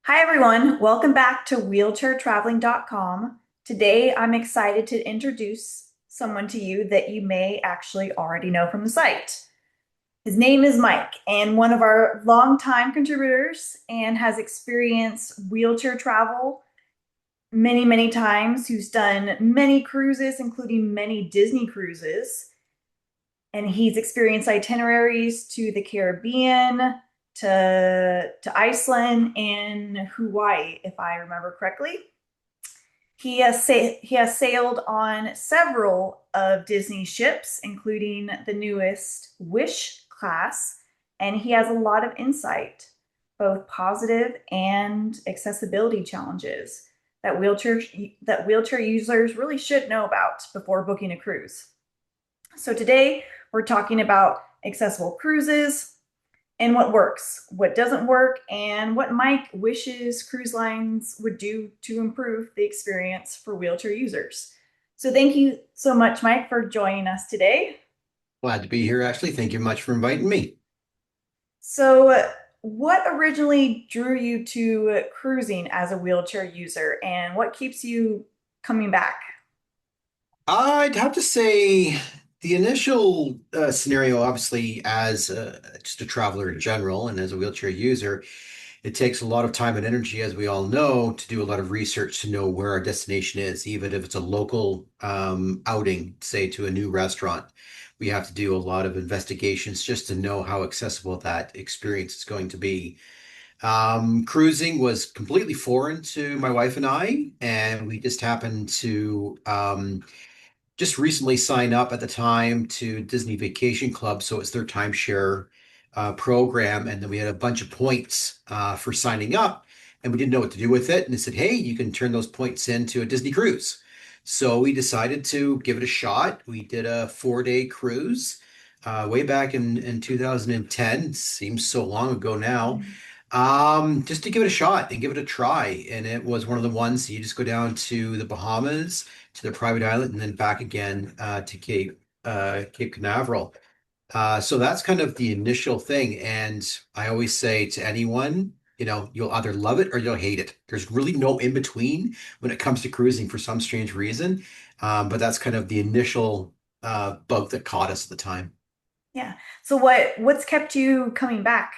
Hi, everyone. Welcome back to wheelchairtraveling.com. Today, I'm excited to introduce someone to you that you may actually already know from the site. His name is Mike, and one of our longtime contributors, and has experienced wheelchair travel many, many times. Who's done many cruises, including many Disney cruises. And he's experienced itineraries to the Caribbean, to Iceland and Hawaii, if I remember correctly. He has sailed on several of Disney's ships, including the newest Wish class, and he has a lot of insight, both positive and accessibility challenges that wheelchair users really should know about before booking a cruise. So today we're talking about accessible cruises and what works, what doesn't work, and what Mike wishes cruise lines would do to improve the experience for wheelchair users. So thank you so much, Mike, for joining us today. Glad to be here, Ashley. Thank you much for inviting me. So, what originally drew you to cruising as a wheelchair user, and what keeps you coming back? I'd have to say the initial scenario, obviously, as just a traveler in general and as a wheelchair user, it takes a lot of time and energy, as we all know, to do a lot of research to know where our destination is, even if it's a local outing, say to a new restaurant. We have to do a lot of investigations just to know how accessible that experience is going to be. Cruising was completely foreign to my wife and I, and we just happened to just recently sign up at the time to Disney Vacation Club. So it's their timeshare program. And then we had a bunch of points for signing up, and we didn't know what to do with it. And they said, hey, you can turn those points into a Disney cruise. So we decided to give it a shot. We did a 4-day cruise way back in 2010. Seems so long ago now. Just to give it a shot and give it a try. And it was one of the ones you just go down to the Bahamas, to the private island, and then back again to Cape Canaveral. So that's kind of the initial thing. And I always say to anyone, you'll either love it or you'll hate it. There's really no in between when it comes to cruising for some strange reason. But that's kind of the initial bug that caught us at the time. Yeah. So what's kept you coming back?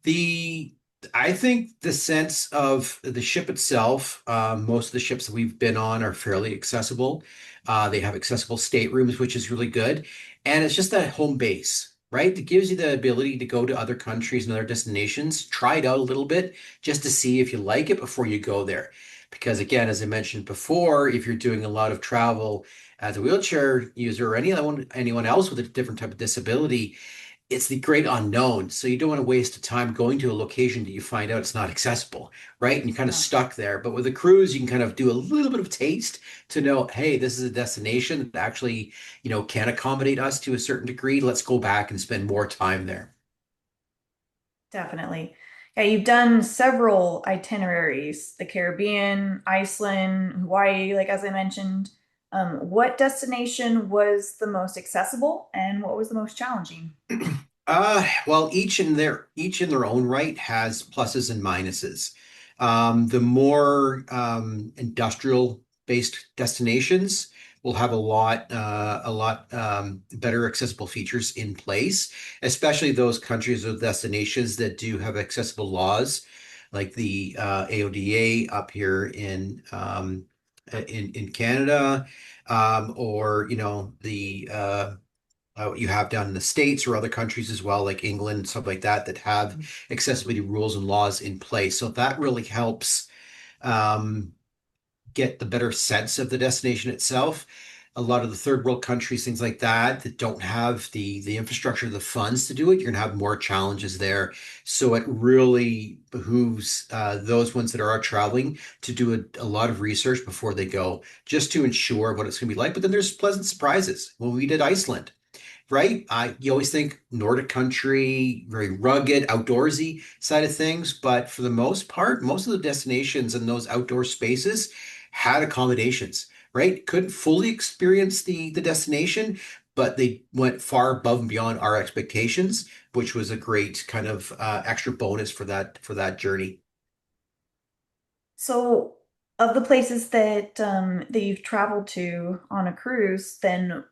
The I think the sense of the ship itself, most of the ships that we've been on are fairly accessible. They have accessible staterooms, which is really good. And it's just that home base, right? It gives you the ability to go to other countries and other destinations, try it out a little bit just to see if you like it before you go there. Because again, as I mentioned before, if you're doing a lot of travel as a wheelchair user or anyone else with a different type of disability, it's the great unknown. So you don't want to waste time going to a location that you find out it's not accessible, right? And you're kind of Yeah, stuck there. But with a cruise, you can kind of do a little bit of taste to know, hey, this is a destination that actually, can accommodate us to a certain degree. Let's go back and spend more time there. definitely. Yeah, you've done several itineraries, the Caribbean, Iceland, Hawaii, like as I mentioned. What destination was the most accessible and what was the most challenging? Well, each in their own right has pluses and minuses. The more industrial based destinations will have a lot better accessible features in place, especially those countries or destinations that do have accessible laws, like the AODA up here in Canada, or the what you have down in the States or other countries as well, like England, stuff like that, that have accessibility rules and laws in place. So that really helps um, get the better sense of the destination itself. A lot of the third world countries, things like that, that don't have the infrastructure, the funds to do it, you're gonna have more challenges there. So it really behooves those ones that are traveling to do a lot of research before they go, just to ensure what it's gonna be like. But then there's pleasant surprises. When we did Iceland, right? You always think Nordic country, very rugged, outdoorsy side of things, but for the most part, most of the destinations in those outdoor spaces had accommodations, right? Couldn't fully experience the destination, but they went far above and beyond our expectations, which was a great kind of extra bonus for that journey. So, of the places that you've traveled to on a cruise, then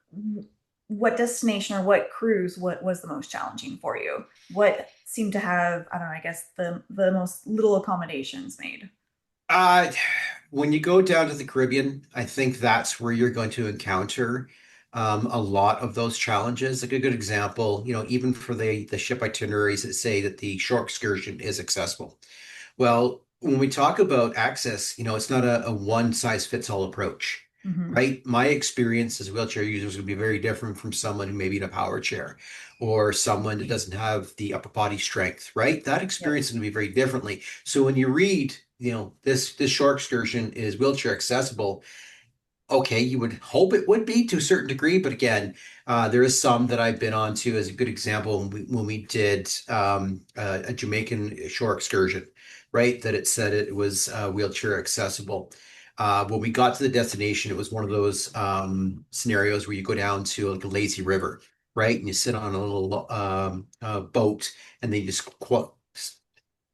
what destination or what cruise what was the most challenging for you? What seemed to have, I don't know, I guess the most little accommodations made? Uh, when you go down to the Caribbean, I think that's where you're going to encounter a lot of those challenges. Like a good example, even for the ship itineraries that say that the shore excursion is accessible. Well, when we talk about access, it's not a one size fits all approach, Hmm. right? My experience as a wheelchair user is going to be very different from someone who may be in a power chair or someone that doesn't have the upper body strength, right? That Yep. experience is going to be very differently. So when you read, this shore excursion is wheelchair accessible. Okay, you would hope it would be to a certain degree, but again, there is some that I've been on to as a good example when we did a Jamaican shore excursion, right? That it said it was wheelchair accessible. When we got to the destination, it was one of those scenarios where you go down to like a lazy river, right? And you sit on a little boat, and then you just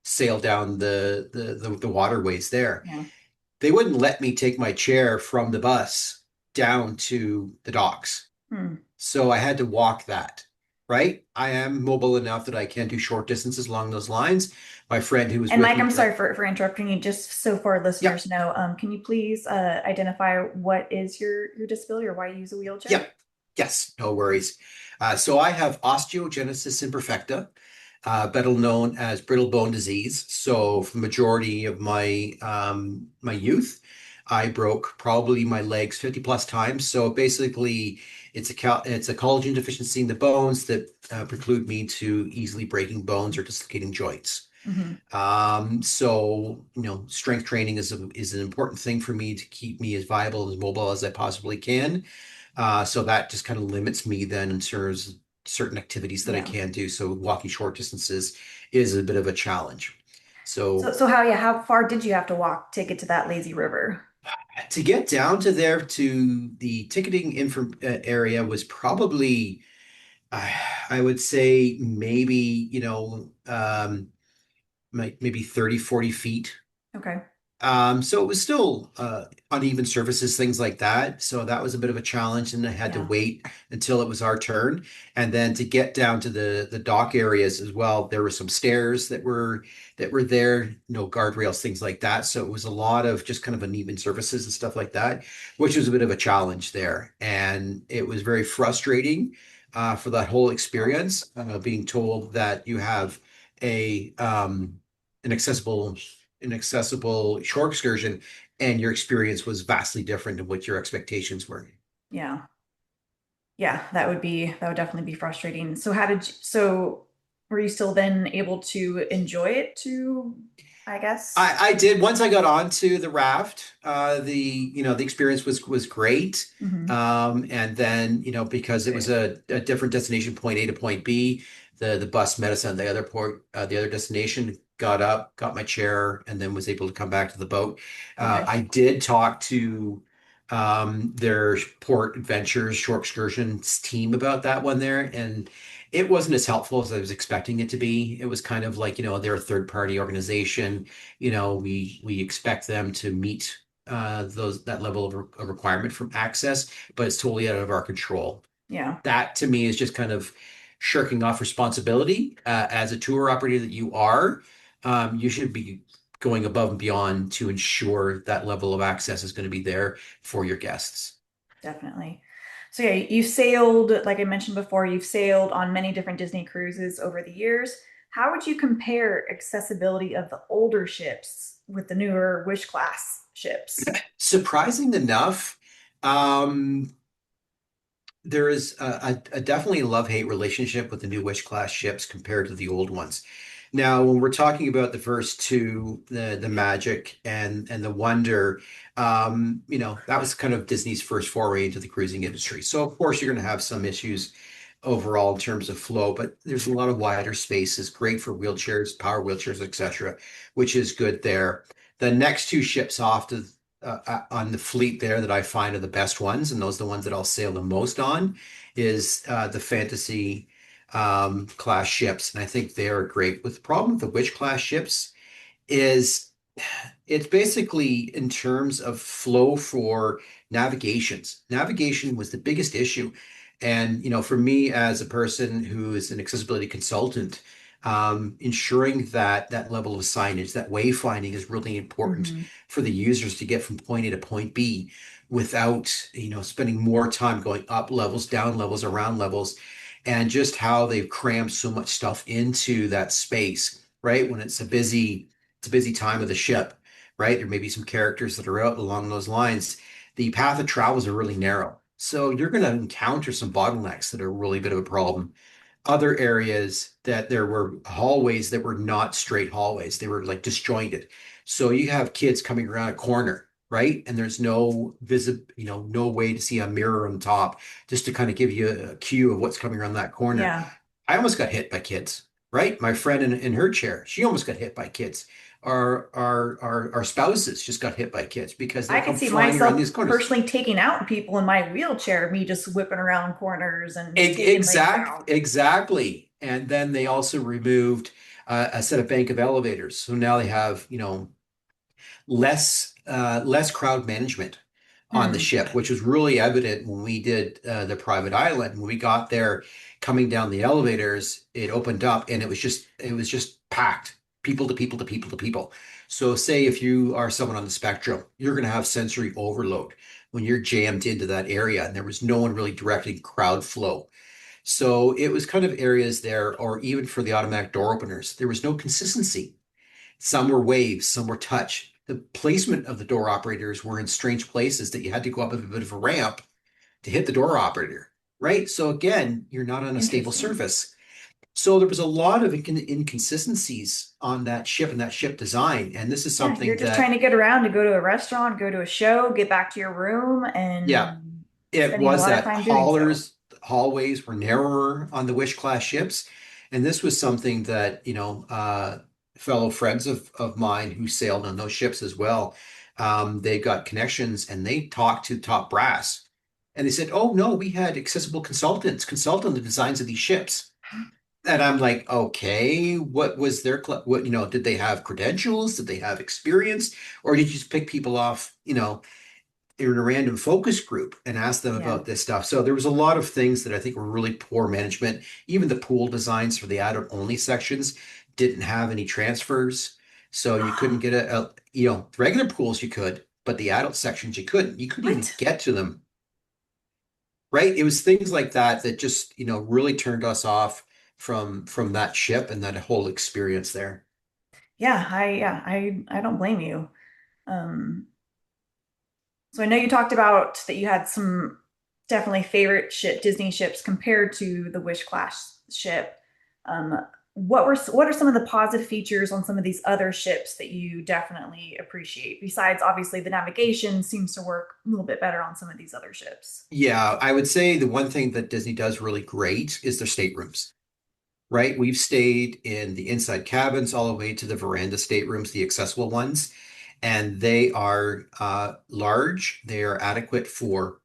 sail down the waterways there. Yeah. They wouldn't let me take my chair from the bus down to the docks. Hmm. So I had to walk that, right? I am mobile enough that I can do short distances along those lines. My friend who was And with Mike, me I'm sorry let, for interrupting you. Just so for our yep, listeners know, can you please identify what is your disability or why you use a wheelchair? yep, yes, no worries. So I have osteogenesis imperfecta, better known as brittle bone disease. So for the majority of my youth, I broke probably my legs 50 plus times. So basically, it's a collagen deficiency in the bones that preclude me to easily breaking bones or dislocating joints. Hmm. So strength training is an important thing for me to keep me as viable and as mobile as I possibly can. So that just kind of limits me then in terms of certain activities that I Yeah. can do. So walking short distances is a bit of a challenge. So, So so how, yeah, how far did you have to walk to get to that lazy river? to get down to there to the ticketing info area was probably, uh, I would say maybe, maybe 30, 40 feet. Okay. So it was still uneven surfaces, things like that. So that was a bit of a challenge, and I had to Yeah. wait until it was our turn. And then to get down to the dock areas as well, there were some stairs that were there, no guardrails, things like that. So it was a lot of just kind of uneven surfaces and stuff like that, which was a bit of a challenge there. And it was very frustrating for that whole experience, being told that you have a an accessible an accessible shore excursion, and your experience was vastly different than what your expectations were. Yeah. Yeah, that would definitely be frustrating. So so were you still then able to enjoy it too, I guess? I did once I got onto the raft. The experience was great. Hmm. And then because it was Great. a different destination, point A to point B, the bus met us on the other port, the other destination. Got up, got my chair, and then was able to come back to the boat. Okay. I did talk to their Port Adventures shore excursions team about that one there, and it wasn't as helpful as I was expecting it to be. It was kind of like, they're a third party organization. We expect them to meet that level of requirement from access, but it's totally out of our control. Yeah, That to me is just kind of shirking off responsibility. As a tour operator that you are, you should be going above and beyond to ensure that level of access is going to be there for your guests. definitely. So yeah, you've sailed, like I mentioned before, you've sailed on many different Disney cruises over the years. How would you compare accessibility of the older ships with the newer Wish class ships? Surprising enough, um, there is a definitely love-hate relationship with the new Wish class ships compared to the old ones. Now, when we're talking about the first two, the Magic and the Wonder, that was kind of Disney's first foray into the cruising industry. So of course you're going to have some issues overall in terms of flow, but there's a lot of wider spaces, great for wheelchairs, power wheelchairs, etc., which is good there. The next two ships off to on the fleet there that I find are the best ones, and those are the ones that I'll sail the most on, is the Fantasy class ships, and I think they are great. With the problem with the Witch class ships is It's basically in terms of flow for navigations. Navigation was the biggest issue. And, for me as a person who is an accessibility consultant, ensuring that that level of signage, that wayfinding is really important Hmm. for the users to get from point A to point B without, spending more time going up levels, down levels, around levels, and just how they've crammed so much stuff into that space, right? When it's a busy time of the ship, right? There may be some characters that are out along those lines. The path of travels are really narrow. So you're going to encounter some bottlenecks that are really a bit of a problem. Other areas that there were hallways that were not straight hallways, they were like disjointed. So you have kids coming around a corner, right? And there's no way to see a mirror on top just to kind of give you a cue of what's coming around that corner. Yeah. I almost got hit by kids, right? My friend in her chair, she almost got hit by kids. Our spouses just got hit by kids because they I could come see flying around myself these corners. personally taking out people in my wheelchair, me just whipping around corners and taking legs out. Exactly. And then they also removed a set of bank of elevators. So now they have, less crowd management on the Hmm. ship, which was really evident when we did the private island. When we got there, coming down the elevators, it opened up and it was just packed, people to people to people to people. So say if you are someone on the spectrum, you're going to have sensory overload when you're jammed into that area, and there was no one really directing crowd flow. So it was kind of areas there, or even for the automatic door openers, there was no consistency. Some were waves, some were touch. The placement of the door operators were in strange places that you had to go up a bit of a ramp to hit the door operator, right? So again, you're not on a stable Interesting. surface. So there was a lot of inconsistencies on that ship and that ship design. And this is Yeah, you're something just trying that, to get around to go to a restaurant, go to a show, get back to your room, yeah, and it spending a was lot of that time doing so. hallways were narrower on the Wish class ships. And this was something that, fellow friends of mine who sailed on those ships as well, they got connections and they talked to top brass. And they said, oh, no, we had accessible consultants consult on the designs of these ships. And I'm like, okay, what was what, did they have credentials? Did they have experience? Or did you just pick people off, in a random focus group and ask them Yeah. about this stuff. So there was a lot of things that I think were really poor management. Even the pool designs for the adult only sections didn't have any transfers. So you couldn't get regular pools you could, but the adult sections you couldn't. You couldn't even What? get to them, right? It was things like that that just, really turned us off from that ship and that whole experience there. I don't blame you. Um, so I know you talked about that you had some definitely favorite Disney ships compared to the Wish class ship. What are some of the positive features on some of these other ships that you definitely appreciate? Besides, obviously, the navigation seems to work a little bit better on some of these other ships. Yeah, I would say the one thing that Disney does really great is their staterooms. Right? We've stayed in the inside cabins all the way to the veranda staterooms, the accessible ones, and they are large. They are adequate for,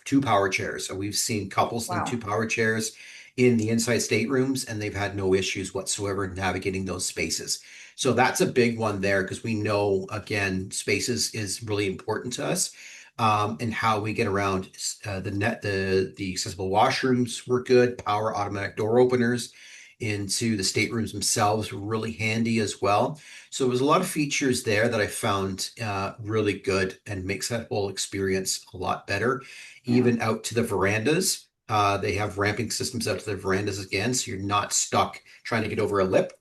two power chairs. So we've seen couples in two Wow. power chairs in the inside staterooms, and they've had no issues whatsoever navigating those spaces. So that's a big one there because we know, again, spaces is really important to us. And how we get around the accessible washrooms were good, power automatic door openers into the staterooms themselves were really handy as well. So there was a lot of features there that I found really good and makes that whole experience a lot better. Yeah. Even out to the verandas, they have ramping systems out to the verandas again, so you're not stuck trying to get over a lip.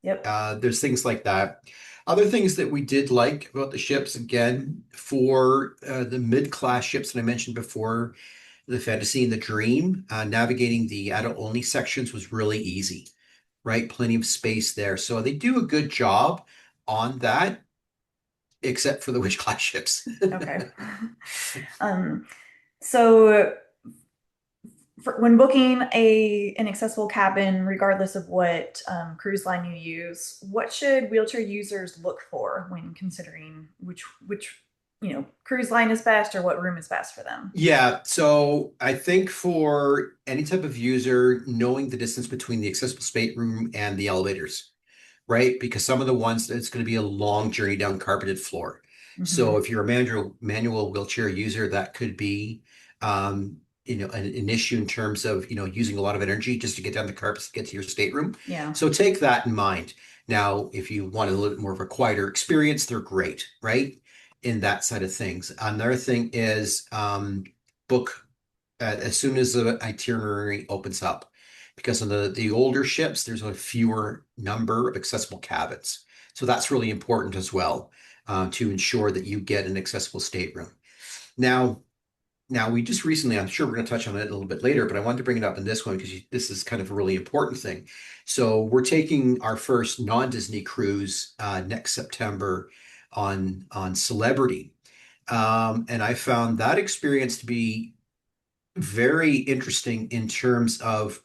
Yep. There's things like that. Other things that we did like about the ships, again, for the mid-class ships that I mentioned before, the fantasy and the dream, navigating the adult only sections was really easy, right? Plenty of space there. So they do a good job on that, except for the witch class ships. Okay. um, so when booking an accessible cabin, regardless of what cruise line you use, what should wheelchair users look for when considering which cruise line is best or what room is best for them? Yeah, so I think for any type of user, knowing the distance between the accessible space room and the elevators, right? Because some of the ones it's going to be a long journey down carpeted floor. So Hmm. if you're a manual wheelchair user, that could be an issue in terms of using a lot of energy just to get down the carpets to get to your stateroom. Yeah. So take that in mind. Now, if you want a little bit more of a quieter experience, they're great, right? In that side of things. Another thing is book as soon as the itinerary opens up. Because on the older ships, there's a fewer number of accessible cabins. So that's really important as well to ensure that you get an accessible stateroom. Now, we just recently, I'm sure we're going to touch on it a little bit later, but I wanted to bring it up in this one because this is kind of a really important thing. So we're taking our first non-Disney cruise next September on Celebrity. And I found that experience to be very interesting in terms of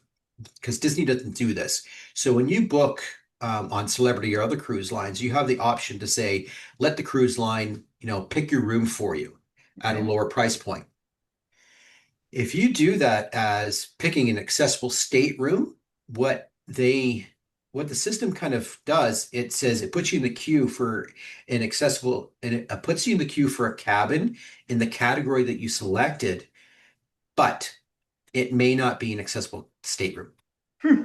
because Disney doesn't do this. So when you book on Celebrity or other cruise lines, you have the option to say, let the cruise line, pick your room for you at a Okay. lower price point. If you do that as picking an accessible stateroom, what the system kind of does, it says it puts you in the queue for an accessible, and it puts you in the queue for a cabin in the category that you selected, but it may not be an accessible stateroom. Hmm.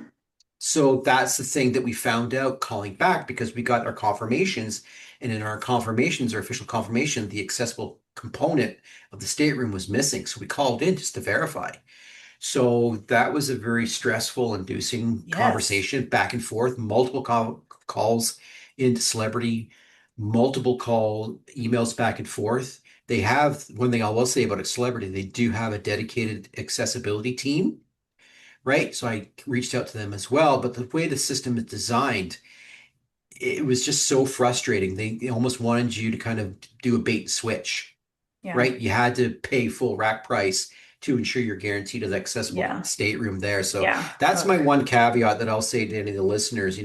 So that's the thing that we found out calling back because we got our confirmations, and in our confirmations, our official confirmation, the accessible component of the stateroom was missing. So we called in just to verify. So that was a very stressful, inducing Yes. conversation back and forth, multiple calls into Celebrity, multiple emails back and forth. They have one thing I will say about a Celebrity, they do have a dedicated accessibility team, right? So I reached out to them as well. But the way the system is designed, it was just so frustrating. They almost wanted you to kind of do a bait and switch, Yeah. right? You had to pay full rack price to ensure you're guaranteed an accessible Yeah. stateroom there. So Yeah. that's Ugh. my one caveat that I'll say to any of the listeners.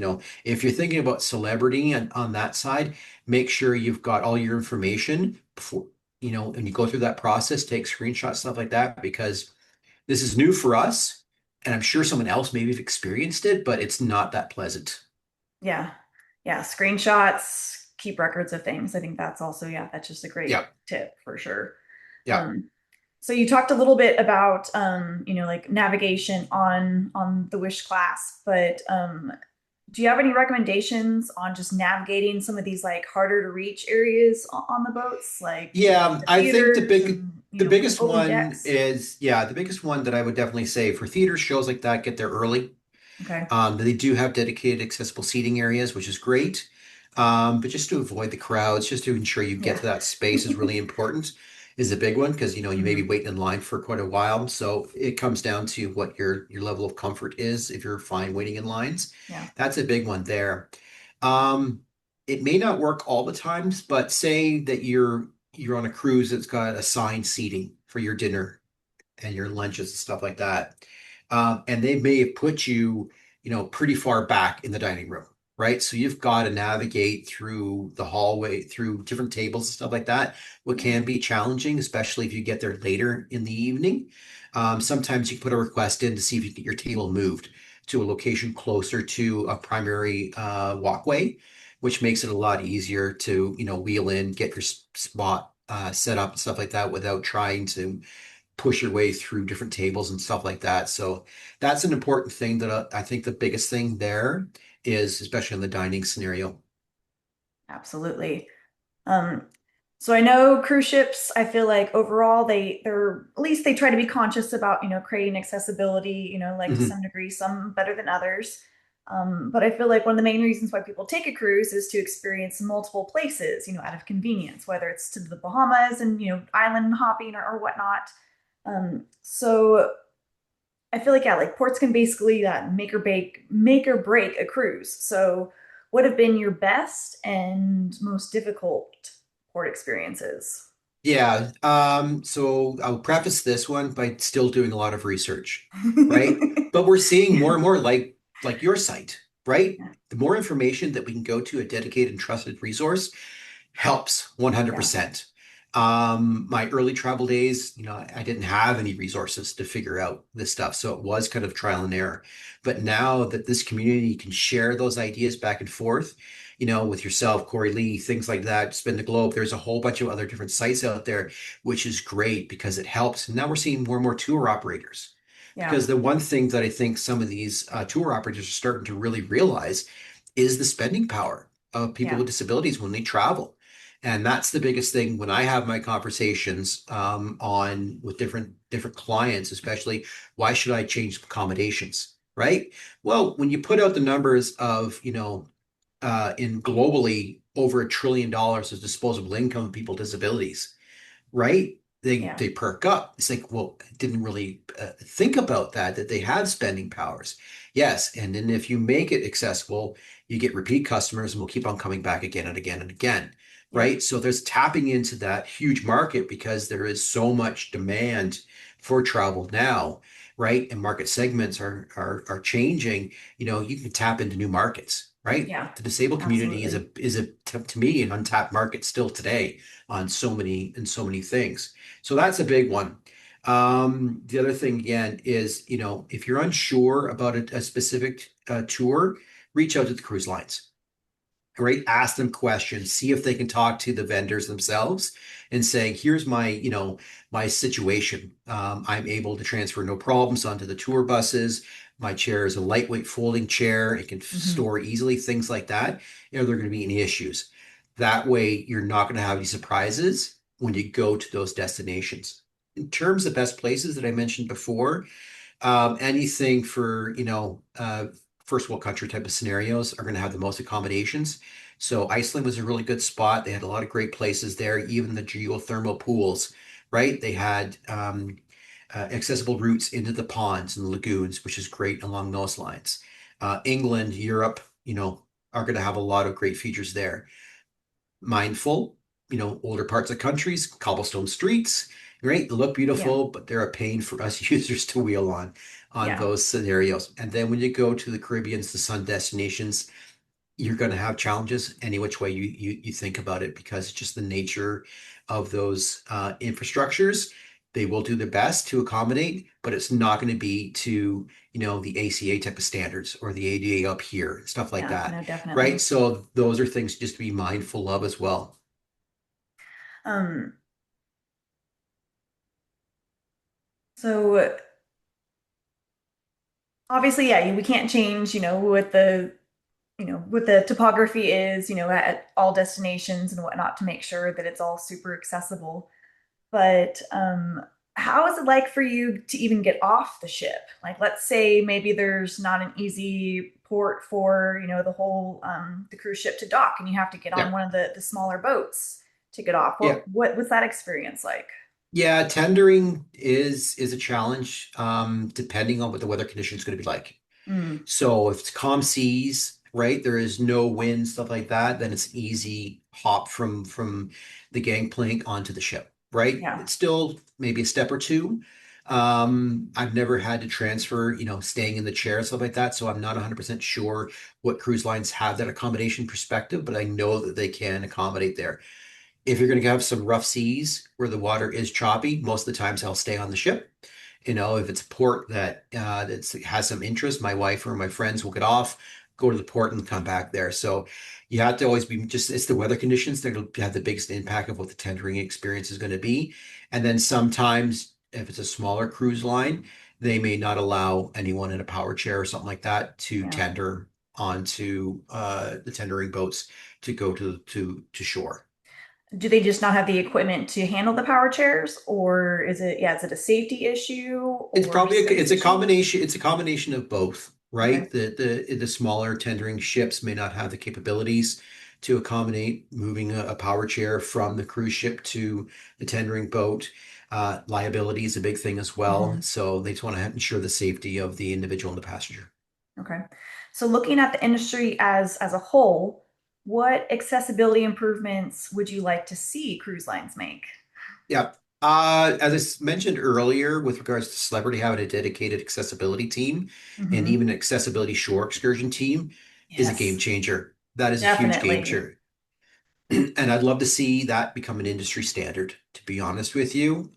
If you're thinking about Celebrity and on that side, make sure you've got all your information before, and you go through that process, take screenshots, stuff like that, because this is new for us. And I'm sure someone else maybe have experienced it, but it's not that pleasant. Yeah. Yeah. Screenshots, keep records of things. I think that's also, yeah, that's just a great Yeah. tip for sure. Yeah. Um, so you talked a little bit about, like navigation on the Wish class, but do you have any recommendations on just navigating some of these like harder to reach areas on the boats, like Yeah, the I think theaters and the biggest open one decks? is yeah, the biggest one that I would definitely say for theater shows like that, get there early. Okay. They do have dedicated accessible seating areas, which is great. But just to avoid the crowds, just to ensure you get Yeah. to that space is really important, is a big one because you may be Hmm. waiting in line for quite a while. So it comes down to what your level of comfort is if you're fine waiting in lines. Yeah. That's a big one there. Um, it may not work all the times, but say that you're on a cruise that's got assigned seating for your dinner and your lunches and stuff like that. And they may have put you, pretty far back in the dining room, right? So you've got to navigate through the hallway, through different tables and stuff like that, what Yeah. can be challenging, especially if you get there later in the evening. Sometimes you can put a request in to see if you can get your table moved to a location closer to a primary walkway, which makes it a lot easier to, wheel in, get your spot set up and stuff like that without trying to push your way through different tables and stuff like that. So that's an important thing that I think the biggest thing there is, especially in the dining scenario. Absolutely. Um, so I know cruise ships, I feel like overall they're at least they try to be conscious about, creating accessibility, like to Mhm. some degree, some better than others. But I feel like one of the main reasons why people take a cruise is to experience multiple places, out of convenience, whether it's to the Bahamas and, island hopping or whatnot. So I feel like yeah, like ports can basically make or break a cruise. So what have been your best and most difficult port experiences? Yeah. So I'll preface this one by still doing a lot of research, right? But we're seeing more and more like your site, right? Yeah, The more information that we can go to a dedicated and trusted resource helps yeah, 100%. My early travel days, I didn't have any resources to figure out this stuff. So it was kind of trial and error. But now that this community can share those ideas back and forth, with yourself, Corey Lee, things like that, Spin the Globe, there's a whole bunch of other different sites out there, which is great because it helps. And now we're seeing more and more tour operators. Yeah. Because the one thing that I think some of these tour operators are starting to really realize is the spending power of people Yeah. with disabilities when they travel. And that's the biggest thing when I have my conversations on with different clients, especially why should I change accommodations, right? Well, when you put out the numbers of, in globally over $1 trillion of disposable income of people with disabilities, right? They Yeah. they perk up. It's like, well, I didn't really think about that they have spending powers. Yes, and then if you make it accessible, you get repeat customers, and will keep on coming back again and again and again, Yep. right? So there's tapping into that huge market because there is so much demand for travel now, right? And market segments are changing. You can tap into new markets, right? Yeah. The disabled community is Absolutely. a to me an untapped market still today on so many things. So that's a big one. The other thing again is, if you're unsure about a specific tour, reach out to the cruise lines, right? Ask them questions, see if they can talk to the vendors themselves and say, here's my situation. I'm able to transfer no problems onto the tour buses. My chair is a lightweight folding chair. It can Hmm. store easily, things like that. There are going to be any issues. That way, you're not going to have any surprises when you go to those destinations. In terms of best places that I mentioned before, anything for, first world country type of scenarios are going to have the most accommodations. So Iceland was a really good spot. They had a lot of great places there, even the geothermal pools, right? They had accessible routes into the ponds and the lagoons, which is great along those lines. England, Europe, are going to have a lot of great features there. Mindful, older parts of countries, cobblestone streets, right? They look Yeah. beautiful, but they're a pain for us users to wheel on Yeah. those scenarios. And then when you go to the Caribbeans, the sun destinations, you're going to have challenges any which way you think about it because it's just the nature of those infrastructures. They will do their best to accommodate, but it's not going to be to, the ACA type of standards or the ADA up here, stuff like Yeah. that, No, right? definitely. So those are things just to be mindful of as well. Um, so obviously, yeah, we can't change, what the topography is, at all destinations and whatnot to make sure that it's all super accessible. But how is it like for you to even get off the ship? Like, let's say maybe there's not an easy port for, the whole the cruise ship to dock, and you have to get on Yeah. one of the smaller boats to get off. Yeah. What's that experience like? Yeah, tendering is a challenge, depending on what the weather condition is going to be like. Mm, So if it's calm seas, right, there is no wind, stuff like that, then it's easy hop from the gangplank onto the ship, right? yeah, It's still maybe a step or two. I've never had to transfer, staying in the chair, stuff like that. So I'm not 100% sure what cruise lines have that accommodation perspective, but I know that they can accommodate there. If you're going to have some rough seas where the water is choppy, most of the times I'll stay on the ship. If it's a port that has some interest, my wife or my friends will get off, go to the port, and come back there. So you have to always be just it's the weather conditions that will have the biggest impact of what the tendering experience is going to be. And then sometimes if it's a smaller cruise line, they may not allow anyone in a power chair or something like that to yeah. tender onto the tendering boats to go to shore. Do they just not have the equipment to handle the power chairs, or is it a safety issue It's or probably space it's a issue? combination. It's a combination of both, Okay. right? The smaller tendering ships may not have the capabilities to accommodate moving a power chair from the cruise ship to the tendering boat. Liability is a big thing as well, Hmm. so they just want to ensure the safety of the individual and the passenger. Okay. So looking at the industry as a whole, what accessibility improvements would you like to see cruise lines make? Yeah. As mentioned earlier, with regards to celebrity having a dedicated accessibility team and Hmm. even an accessibility shore excursion team is a game Yes, changer. That is a huge game definitely. changer. And I'd love to see that become an industry standard, to be honest with you.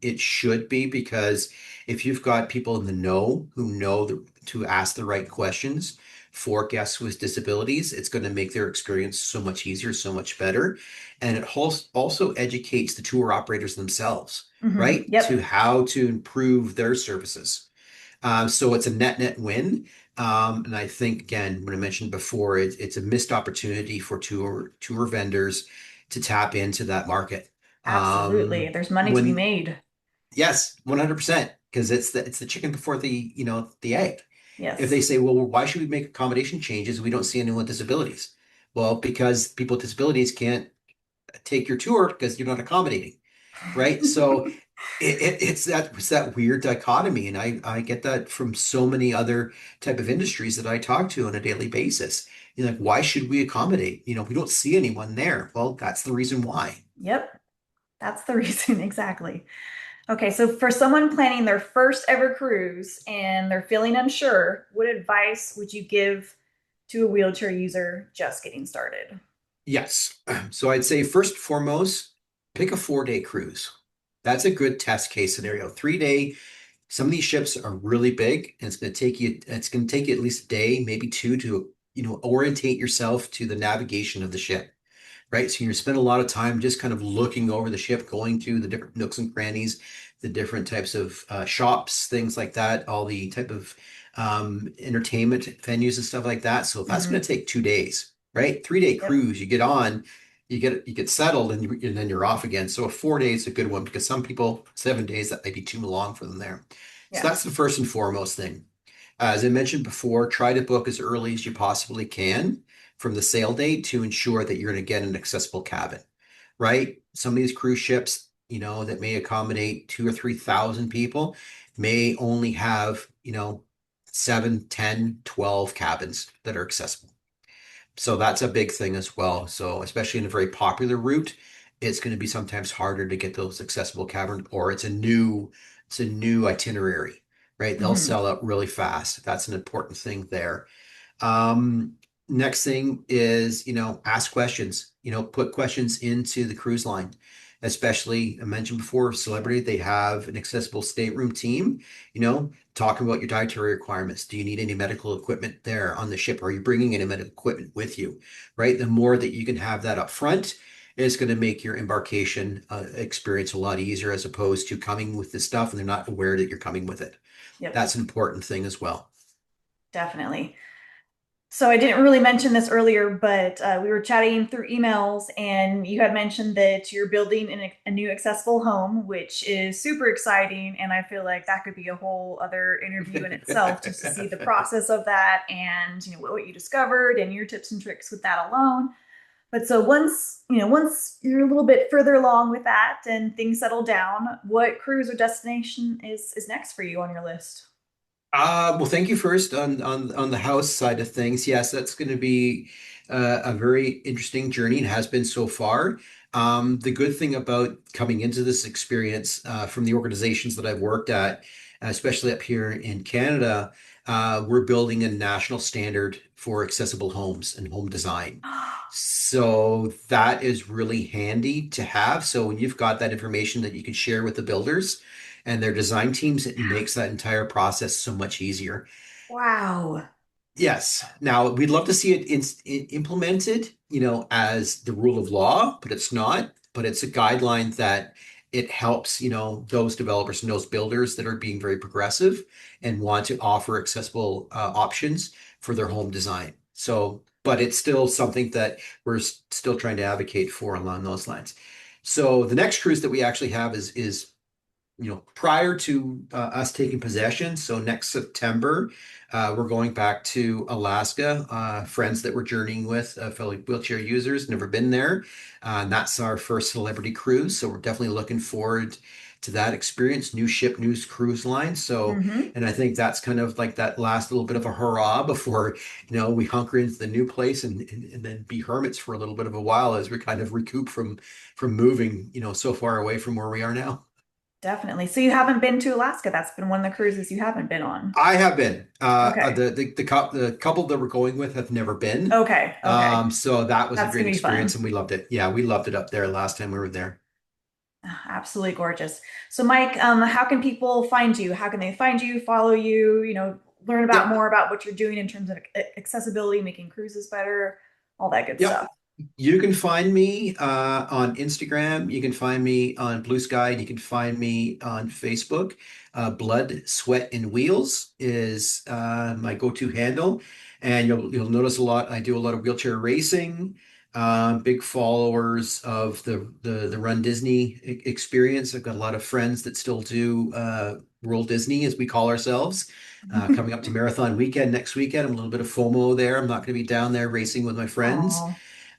It should be because if you've got people in the know who know to ask the right questions for guests with disabilities, it's going to make their experience so much easier, so much better. And it also educates the tour operators themselves, right, to Yep. how to improve their services. So it's a net win. And I think again, when I mentioned before, it's a missed opportunity for tour vendors to tap into that market. Absolutely. There's money to be When made. yes, 100%, because it's the chicken before the egg. If they Yes. say, well, why should we make accommodation changes? We don't see anyone with disabilities. Well, because people with disabilities can't take your tour because you're not accommodating, right? So it's that weird dichotomy, and I get that from so many other type of industries that I talk to on a daily basis. You're like, why should we accommodate? We don't see anyone there. Well, that's the reason why. Yep. That's the reason. Exactly. Okay, so for someone planning their first ever cruise and they're feeling unsure, what advice would you give to a wheelchair user just getting started? Yes. So I'd say first and foremost, pick a 4-day cruise. That's a good test case scenario. 3-day. Some of these ships are really big, and it's going to take you at least a day, maybe two, to orientate yourself to the navigation of the ship, right? So you spend a lot of time just kind of looking over the ship, going to the different nooks and crannies, the different types of shops, things like that, all the type of entertainment venues and stuff like that. So if that's going Hmm. to take 2 days, right? 3-day Yep. cruise, you get on, you get settled, and then you're off again. So a 4 day is a good one because some people 7 days that may be too long for them there. So Yeah. that's the first and foremost thing. As I mentioned before, try to book as early as you possibly can from the sail date to ensure that you're going to get an accessible cabin, right? Some of these cruise ships, that may accommodate 2 or 3 thousand people may only have, 7, 10, 12 cabins that are accessible. So that's a big thing as well. So especially in a very popular route, it's going to be sometimes harder to get those accessible cavern, or it's a new itinerary, right? They'll Hmm. sell out really fast. That's an important thing there. Um, Next thing is, ask questions, put questions into the cruise line. Especially, I mentioned before, Celebrity, they have an accessible stateroom team, talking about your dietary requirements. Do you need any medical equipment there on the ship? Are you bringing any medical equipment with you, right? The more that you can have that up front is going to make your embarkation experience a lot easier as opposed to coming with this stuff and they're not aware that you're coming with it. Yep. That's an important thing as well. Definitely. So I didn't really mention this earlier, but we were chatting through emails, and you had mentioned that you're building a new accessible home, which is super exciting. And I feel like that could be a whole other interview in itself, just to see the process of that and what you discovered and your tips and tricks with that alone. But so once you're a little bit further along with that and things settle down, what cruise or destination is next for you on your list? Well, thank you first on the house side of things. Yes, that's going to be a very interesting journey and has been so far. The good thing about coming into this experience from the organizations that I've worked at, especially up here in Canada, we're building a national standard for accessible homes and home design. So that is really handy to have. So when you've got that information that you can share with the builders and their design teams, it makes that entire process so much easier. Wow. Yes. Now, we'd love to see it implemented, as the rule of law, but it's not. But it's a guideline that it helps, those developers and those builders that are being very progressive and want to offer accessible options for their home design. So, but it's still something that we're still trying to advocate for along those lines. So the next cruise that we actually have is prior to us taking possession. So next September, we're going back to Alaska. Friends that we're journeying with, fellow wheelchair users, never been there. And that's our first celebrity cruise. So we're definitely looking forward to that experience. New ship, new cruise line. So, Hmm. and I think that's kind of like that last little bit of a hurrah before, we hunker into the new place and then be hermits for a little bit of a while as we kind of recoup from moving, so far away from where we are now. Definitely. So you haven't been to Alaska. That's been one of the cruises you haven't been on. I have been. Okay. The couple that we're going with have never been. Okay. Okay. So that was a That's great gonna be experience, fun. and we loved it. Yeah, we loved it up there last time we were there. Absolutely gorgeous. So, Mike, how can people find you? How can they find you, follow you, learn about Yep. more about what you're doing in terms of accessibility, making cruises better, all that good Yep. stuff? You can find me on Instagram. You can find me on Blue Sky. And you can find me on Facebook. Blood, Sweat, and Wheels is my go-to handle, and you'll notice a lot. I do a lot of wheelchair racing. Big followers of the Run Disney experience. I've got a lot of friends that still do World Disney, as we call ourselves. Coming up to Marathon Weekend next weekend, I'm a little bit of FOMO there. I'm not going to be down there racing with my friends.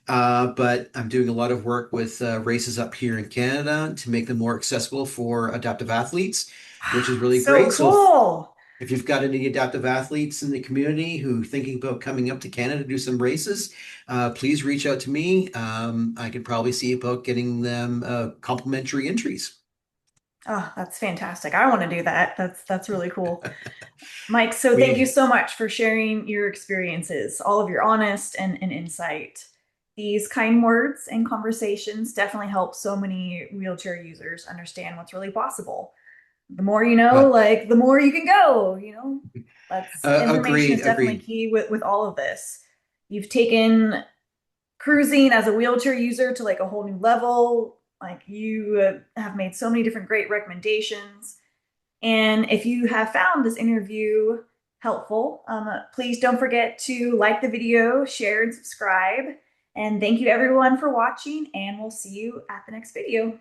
Oh, But I'm doing a lot of work with races up here in Canada to make them more accessible for adaptive athletes, which is really so great. So cool. if you've got any adaptive athletes in the community who are thinking about coming up to Canada to do some races, please reach out to me. I could probably see about getting them complimentary entries. Oh, that's fantastic. I want to do that. That's really cool. Mike, so thank you We so much for sharing your experiences, all of your honest and insight. These kind words and conversations definitely help so many wheelchair users understand what's really possible. The more you know, uh, like the more you can go. That's information agreed, is definitely agreed. key with all of this. You've taken cruising as a wheelchair user to like a whole new level. Like you have made so many different great recommendations. And if you have found this interview helpful, please don't forget to like the video, share, and subscribe. And thank you everyone for watching, and we'll see you at the next video.